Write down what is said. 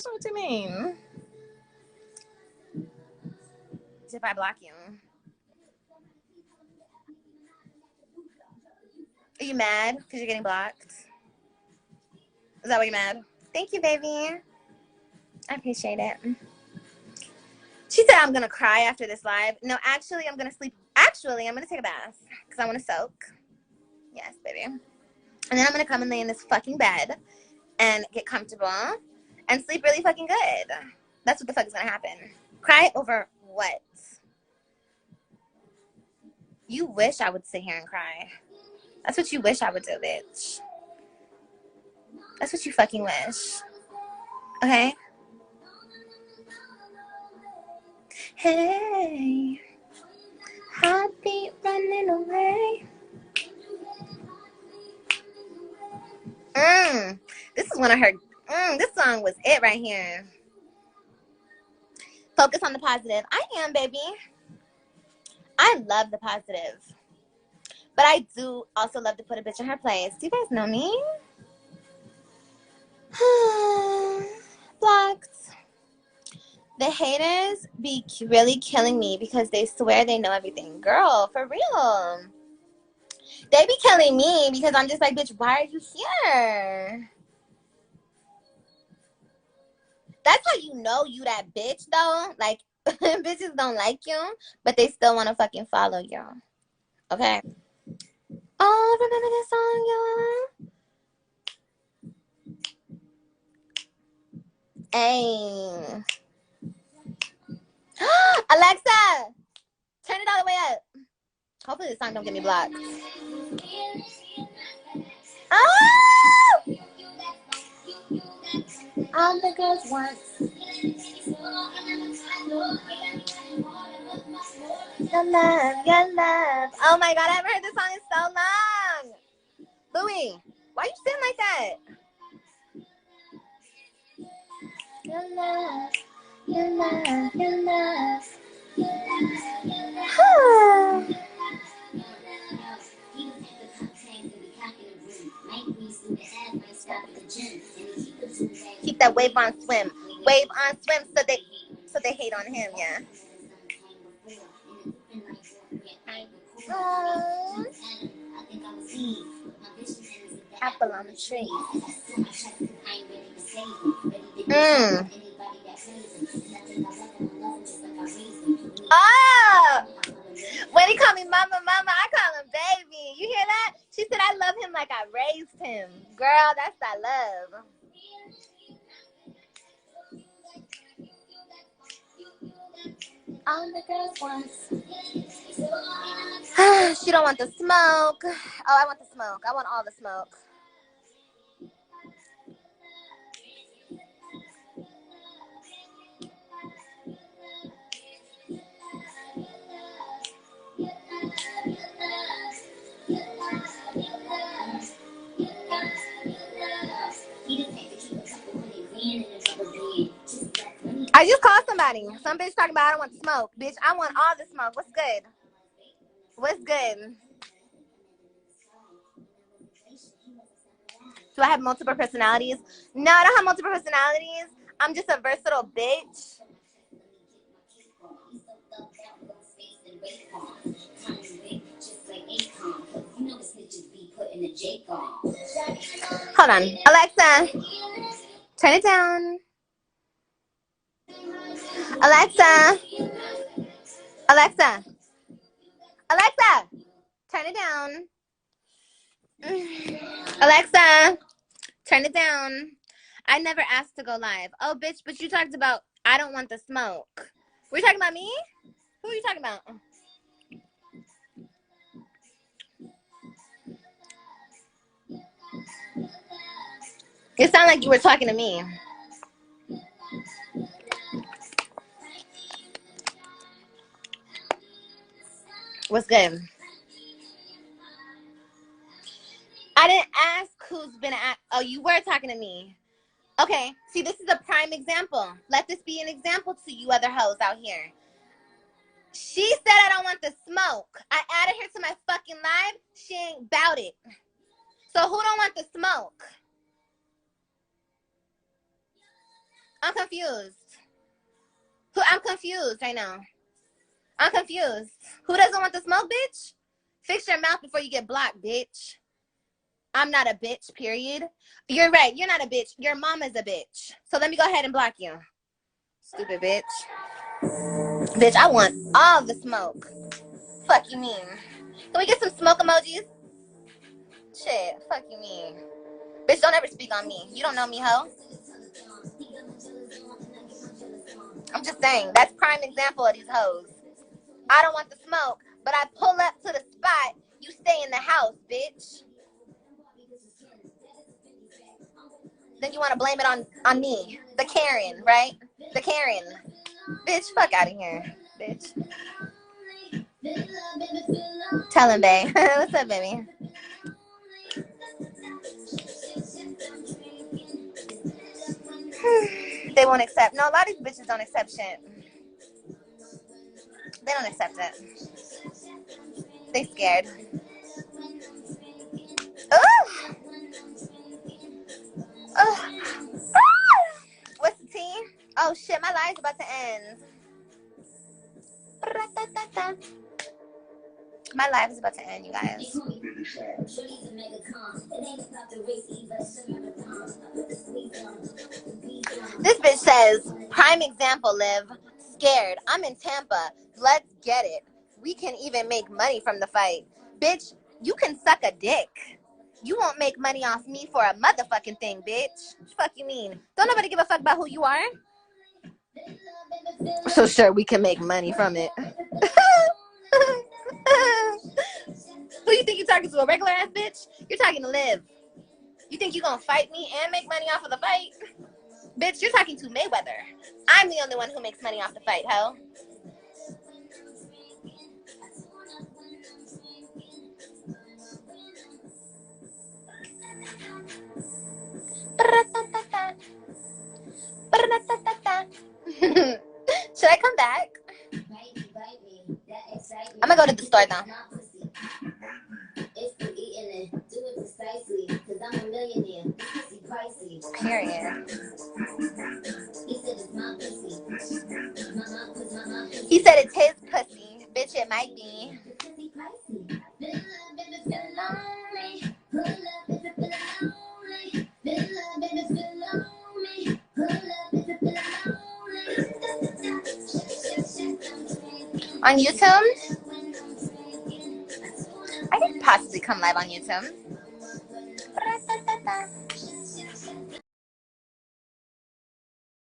What do you mean? If I block you. Are you mad because you're getting blocked? Is that why you're mad? Thank you, baby. I appreciate it. She said I'm going to cry after this live. No, actually, I'm going to sleep. Actually, I'm going to take a bath because I want to soak. Yes, baby. And then I'm going to come and lay in this fucking bed and get comfortable and sleep really fucking good. That's what the fuck is going to happen. Cry over what? You wish I would sit here and cry. That's what you wish I would do, bitch. That's what you fucking wish. Okay? Hey, heartbeat running away. This is one of her. This song was it right here. Focus on the positive. I am, baby. I love the positive. But I do also love to put a bitch in her place. Do you guys know me? Blocked. The haters be really killing me because they swear they know everything. Girl, for real. They be killing me because I'm just like, bitch, why are you here? That's how you know you that bitch, though. Like, bitches don't like you, but they still want to fucking follow you. Okay? Oh, remember this song, y'all? Hey. Alexa, turn it all the way up. Hopefully this song don't get me blocked. Oh! All the girls want your love, your love. Oh my god, I haven't heard this song in so long. Louis, why you sitting like that? Your love, your love, your love. Keep that wave on swim. Wave on swim so they hate on him, yeah. Aww. Apple on the tree. Oh! When he called me mama, I call him baby. You hear that? She said I love him like I raised him. Girl, that's that love. All the girls want. She don't want the smoke. Oh, I want the smoke. I want all the smoke. I just called somebody. Some bitch talking about I don't want the smoke. Bitch, I want all the smoke. What's good? What's good? Do I have multiple personalities? No, I don't have multiple personalities. I'm just a versatile bitch. Hold on. Alexa, turn it down. Alexa. Alexa. Alexa, turn it down. Alexa, turn it down. I never asked to go live. Oh, bitch, but you talked about I don't want the smoke. Were you talking about me? Who are you talking about? It sounded like you were talking to me. What's good? I didn't ask who's been at. Oh, you were talking to me. Okay. See, this is a prime example. Let this be an example to you other hoes out here. She said I don't want the smoke. I added her to my fucking live. She ain't bout it. So who don't want the smoke? I'm confused. I'm confused right now. I'm confused. Who doesn't want the smoke, bitch? Fix your mouth before you get blocked, bitch. I'm not a bitch, period. You're right. You're not a bitch. Your mama's a bitch. So let me go ahead and block you. Stupid bitch. Bitch, I want all the smoke. Fuck you mean? Can we get some smoke emojis? Shit, fuck you mean? Bitch, don't ever speak on me. You don't know me, ho. I'm just saying, that's prime example of these hoes. I don't want the smoke, but I pull up to the spot. You stay in the house, bitch. Then you want to blame it on me, the Karen, right? The Karen. Bitch, fuck out of here, bitch. Tell him, babe. What's up, baby? They won't accept. No, a lot of these bitches don't accept shit. They don't accept it. They scared. Ooh. What's the tea? Oh shit, my live's about to end. My life is about to end, you guys. This bitch says, prime example, Liv. Scared. I'm in Tampa. Let's get it. We can even make money from the fight. Bitch, you can suck a dick. You won't make money off me for a motherfucking thing, bitch. What the fuck you mean? Don't nobody give a fuck about who you are. So sure, we can make money from it. Who you think you're talking to? A regular ass bitch? You're talking to Liv. You think you're gonna fight me and make money off of the fight? Bitch, you're talking to Mayweather. I'm the only one who makes money off the fight, ho. Should I come back? I'm gonna go to the store now. Period. He said it's his pussy. Bitch, it might be. On YouTube? I could possibly come live on YouTube.